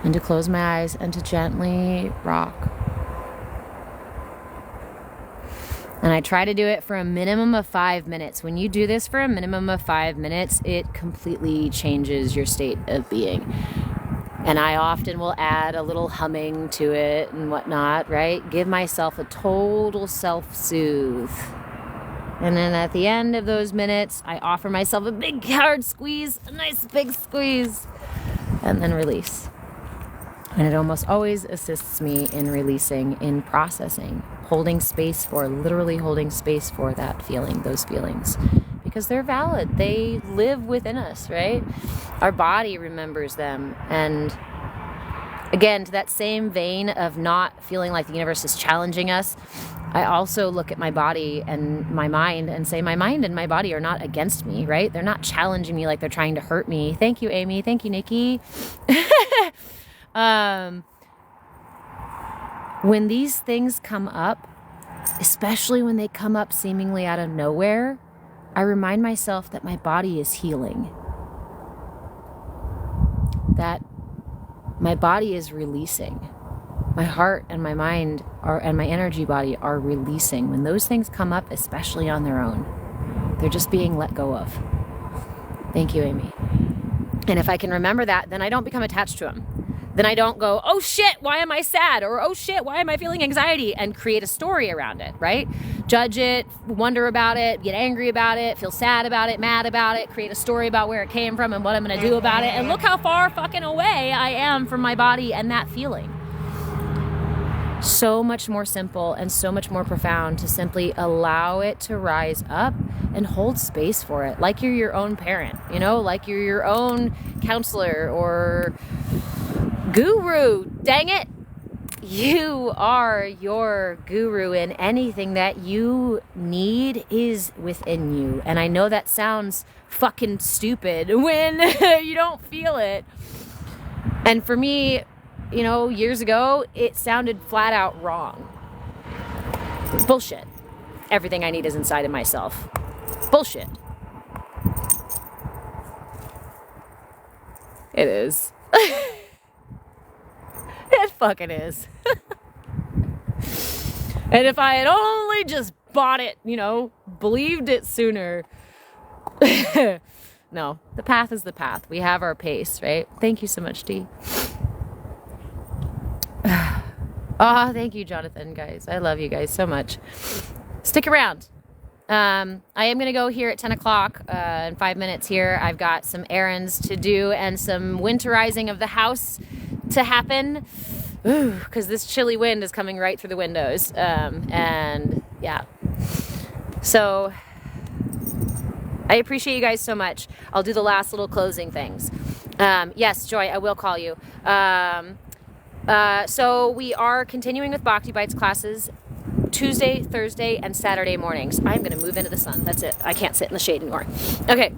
and to close my eyes and to gently rock. And I try to do it for a minimum of 5 minutes. When you do this for a minimum of 5 minutes, it completely changes your state of being. And I often will add a little humming to it and whatnot, right? Give myself a total self-soothe. And then at the end of those minutes, I offer myself a big hard squeeze, a nice big squeeze, and then release. And it almost always assists me in releasing, in processing, literally holding space for that feeling, those feelings, because they're valid. They live within us, right? Our body remembers them. And again, to that same vein of not feeling like the universe is challenging us, I also look at my body and my mind and say my mind and my body are not against me, right? They're not challenging me like they're trying to hurt me. Thank you, Amy. Thank you, Nikki. When these things come up, especially when they come up seemingly out of nowhere, I remind myself that my body is healing. That my body is releasing. My heart and my mind and my energy body are releasing. When those things come up, especially on their own, they're just being let go of. Thank you, Amy. And if I can remember that, then I don't become attached to them. Then I don't go, oh shit, why am I sad? Or oh shit, why am I feeling anxiety? And create a story around it, right? Judge it, wonder about it, get angry about it, feel sad about it, mad about it, create a story about where it came from and what I'm going to do about it. And look how far fucking away I am from my body and that feeling. So much more simple and so much more profound to simply allow it to rise up and hold space for it. Like you're your own parent, like you're your own counselor or guru. Dang it. You are your guru, and anything that you need is within you. And I know that sounds fucking stupid when you don't feel it. And for me, years ago, it sounded flat out wrong. It's bullshit. Everything I need is inside of myself. Bullshit. It is. It fucking is. And if I had only just bought it, believed it sooner. No, the path is the path. We have our pace, right? Thank you so much, Dee. Oh, thank you, Jonathan, guys. I love you guys so much. Stick around. I am going to go here at 10 o'clock in 5 minutes here. I've got some errands to do and some winterizing of the house to happen. Because this chilly wind is coming right through the windows. And yeah. So I appreciate you guys so much. I'll do the last little closing things. Yes, Joy, I will call you. So we are continuing with Bhakti Bites classes Tuesday, Thursday, and Saturday mornings. I'm going to move into the sun. That's it. I can't sit in the shade anymore. Okay.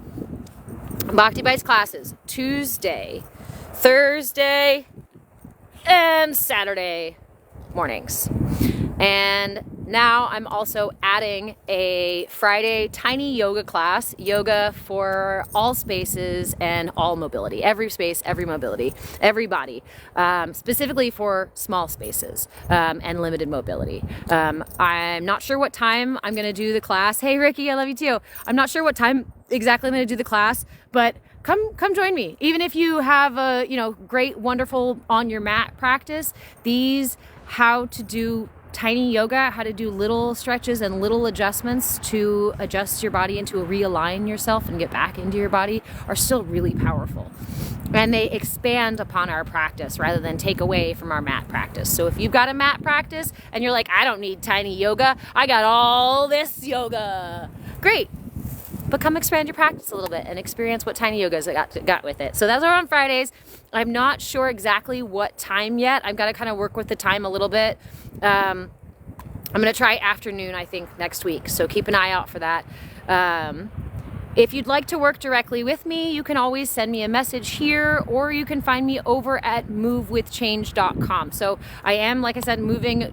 Bhakti Bites classes Tuesday, Thursday, and Saturday mornings. And now I'm also adding a Friday tiny yoga class, yoga for all spaces and all mobility, every space, every mobility, every body, specifically for small spaces and limited mobility. I'm not sure what time I'm going to do the class. Hey, Ricky, I love you too. I'm not sure what time exactly I'm going to do the class, but come join me. Even if you have a, great, wonderful on your mat practice, these how to do tiny yoga, how to do little stretches and little adjustments to adjust your body and to realign yourself and get back into your body are still really powerful. And they expand upon our practice rather than take away from our mat practice. So if you've got a mat practice and you're like, I don't need tiny yoga, I got all this yoga. Great. But come expand your practice a little bit and experience what tiny yoga's got with it. So those are on Fridays. I'm not sure exactly what time yet. I've got to kind of work with the time a little bit. I'm going to try afternoon, I think, next week. So keep an eye out for that. If you'd like to work directly with me, you can always send me a message here, or you can find me over at movewithchange.com. So I am, like I said, moving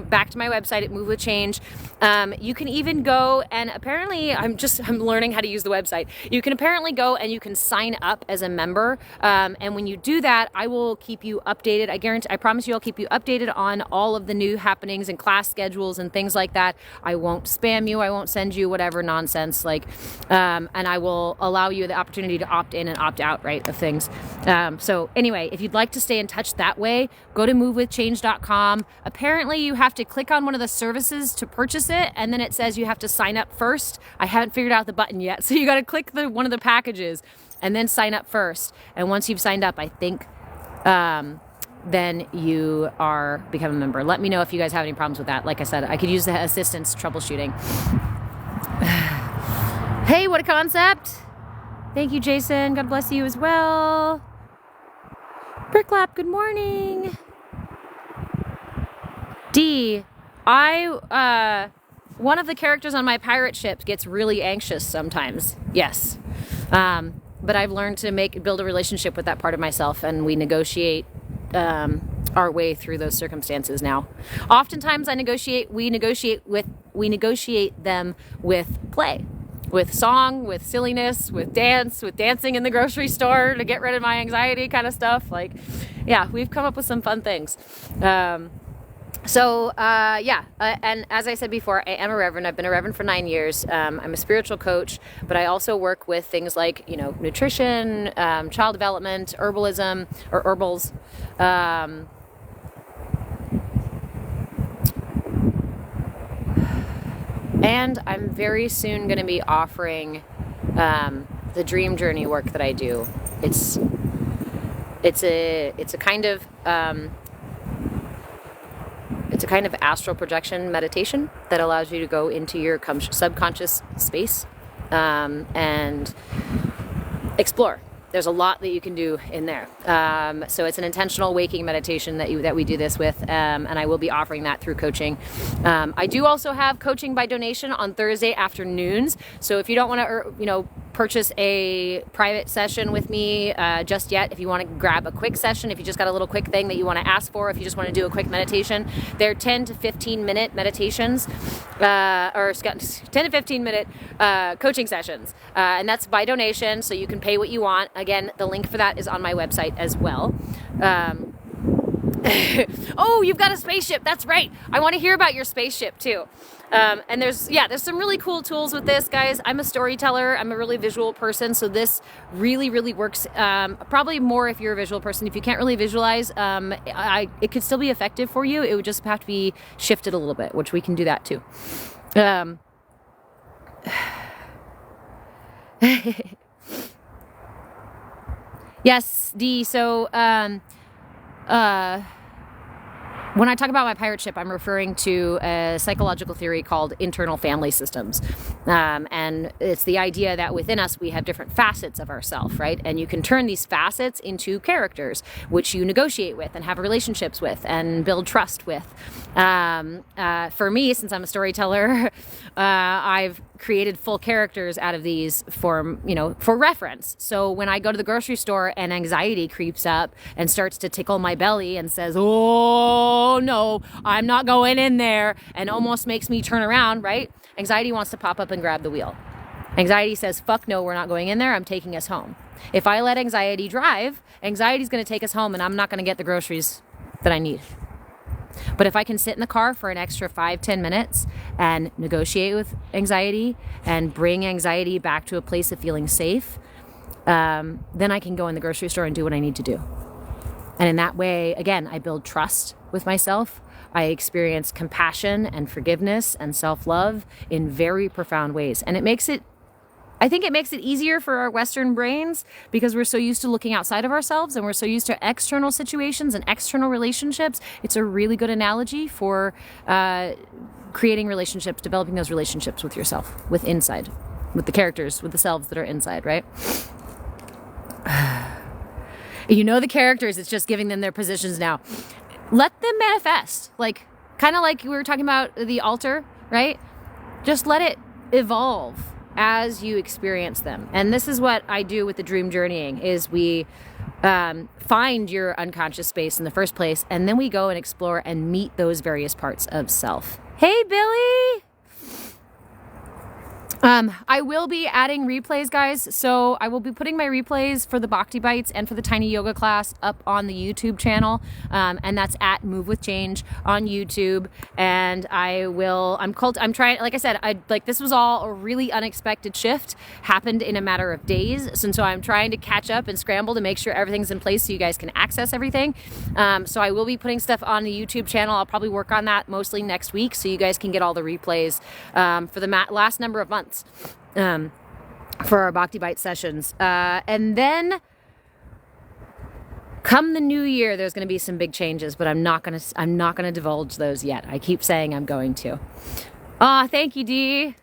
back to my website at Move With Change. You can even go and apparently I'm learning how to use the website. You can apparently go and you can sign up as a member. And when you do that, I will keep you updated. I promise you I'll keep you updated on all of the new happenings and class schedules and things like that. I won't spam you. I won't send you whatever nonsense and I will allow you the opportunity to opt in and opt out, right, of things. So anyway, if you'd like to stay in touch that way, go to movewithchange.com. Apparently you have to click on one of the services to purchase it, and then it says you have to sign up first. I haven't figured out the button yet. So you got to click one of the packages and then sign up first. And once you've signed up, I think, then you are become a member. Let me know if you guys have any problems with that. Like I said, I could use the assistance troubleshooting. Hey, what a concept. Thank you, Jason. God bless you as well. Bricklap, good morning. D, one of the characters on my pirate ship gets really anxious sometimes. Yes. But I've learned to build a relationship with that part of myself, and we negotiate our way through those circumstances now. Oftentimes we negotiate them with play. With song, with silliness, with dancing in the grocery store to get rid of my anxiety kind of stuff. We've come up with some fun things. And as I said before, I am a reverend. I've been a reverend for 9 years. I'm a spiritual coach, but I also work with things like, nutrition, child development, herbalism, or herbals, and I'm very soon going to be offering the dream journey work that I do. It's a kind of astral projection meditation that allows you to go into your subconscious space and explore. There's a lot that you can do in there. So it's an intentional waking meditation that we do this with, and I will be offering that through coaching. I do also have coaching by donation on Thursday afternoons. So if you don't want to, purchase a private session with me just yet, if you want to grab a quick session, if you just got a little quick thing that you want to ask for, if you just want to do a quick meditation, they're 10 to 15 minute meditations, or 10 to 15 minute coaching sessions, and that's by donation, so you can pay what you want. Again, the link for that is on my website as well. Oh, you've got a spaceship. That's right. I want to hear about your spaceship too. And there's some really cool tools with this, guys. I'm a storyteller. I'm a really visual person. So this really, really works. Probably more if you're a visual person. If you can't really visualize, it could still be effective for you. It would just have to be shifted a little bit, which we can do that too. Yes, D. So, when I talk about my pirate ship, I'm referring to a psychological theory called internal family systems. And it's the idea that within us, we have different facets of ourself, right? And you can turn these facets into characters, which you negotiate with and have relationships with and build trust with. For me, since I'm a storyteller, I've created full characters out of these for reference. So when I go to the grocery store and anxiety creeps up and starts to tickle my belly and says, "Oh no, I'm not going in there," and almost makes me turn around, right? Anxiety wants to pop up and grab the wheel. Anxiety says, "Fuck no, we're not going in there. I'm taking us home." If I let anxiety drive, anxiety's going to take us home and I'm not going to get the groceries that I need. But if I can sit in the car for an extra 5-10 minutes and negotiate with anxiety and bring anxiety back to a place of feeling safe, then I can go in the grocery store and do what I need to do. And in that way, again, I build trust with myself. I experience compassion and forgiveness and self-love in very profound ways. And I think it makes it easier for our Western brains because we're so used to looking outside of ourselves and we're so used to external situations and external relationships. It's a really good analogy for creating relationships, developing those relationships with yourself, with inside, with the characters, with the selves that are inside, right? You know the characters, it's just giving them their positions now. Let them manifest. Kind of like we were talking about the altar, right? Just let it evolve as you experience them. And this is what I do with the dream journeying, is we find your unconscious space in the first place, and then we go and explore and meet those various parts of self. Hey, Billy! I will be adding replays, guys. So I will be putting my replays for the Bhakti Bites and for the Tiny Yoga class up on the YouTube channel. And that's at Move With Change on YouTube. And I'm trying, like I said, this was all a really unexpected shift, happened in a matter of days. And so I'm trying to catch up and scramble to make sure everything's in place so you guys can access everything. So I will be putting stuff on the YouTube channel. I'll probably work on that mostly next week so you guys can get all the replays for the last number of months for our Bhakti Bite sessions. And then come the new year, there's going to be some big changes, but I'm not going to divulge those yet. I keep saying I'm going to. Thank you, Dee.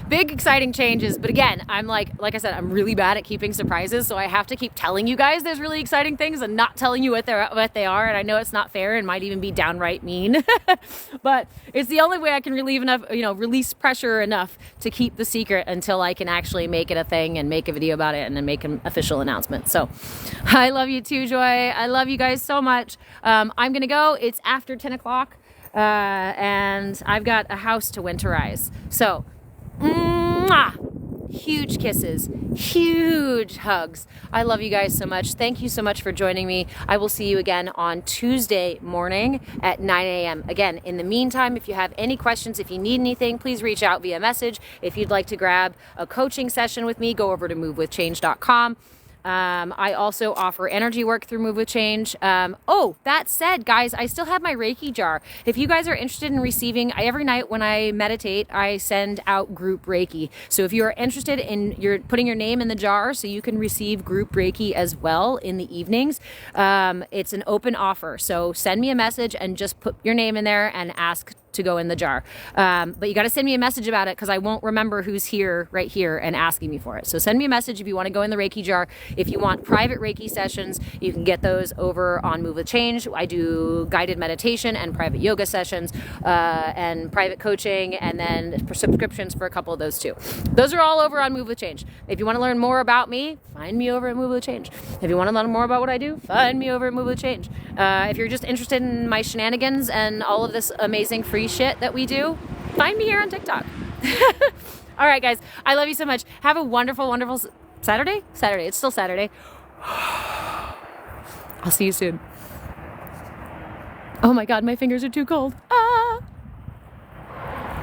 Big exciting changes, but again, I'm like I said, I'm really bad at keeping surprises, so I have to keep telling you guys there's really exciting things and not telling you what they are. And I know it's not fair and might even be downright mean, but it's the only way I can release pressure enough to keep the secret until I can actually make it a thing and make a video about it and then make an official announcement. So I love you too, Joy. I love you guys so much. I'm gonna go. It's after 10 o'clock, and I've got a house to winterize. So huge kisses, huge hugs. I love you guys so much. Thank you so much for joining me. I will see you again on Tuesday morning at 9 a.m. Again, in the meantime, if you have any questions, if you need anything, please reach out via message. If you'd like to grab a coaching session with me, go over to movewithchange.com. I also offer energy work through Move With Change. That said, guys, I still have my Reiki jar. If you guys are interested in receiving, every night when I meditate, I send out group Reiki. So if you are interested in putting your name in the jar so you can receive group Reiki as well in the evenings, it's an open offer. So send me a message and just put your name in there and ask to go in the jar. But you got to send me a message about it because I won't remember who's here right here and asking me for it. So send me a message if you want to go in the Reiki jar. If you want private Reiki sessions, you can get those over on Move With Change. I do guided meditation and private yoga sessions and private coaching, and then subscriptions for a couple of those too. Those are all over on Move With Change. If you want to learn more about me, find me over at Move With Change. If you want to learn more about what I do, find me over at Move With Change. If you're just interested in my shenanigans and all of this amazing free shit that we do, find me here on TikTok. All right, guys, I love you so much. Have a wonderful, wonderful Saturday. It's still Saturday. I'll see you soon. Oh my God, my fingers are too cold.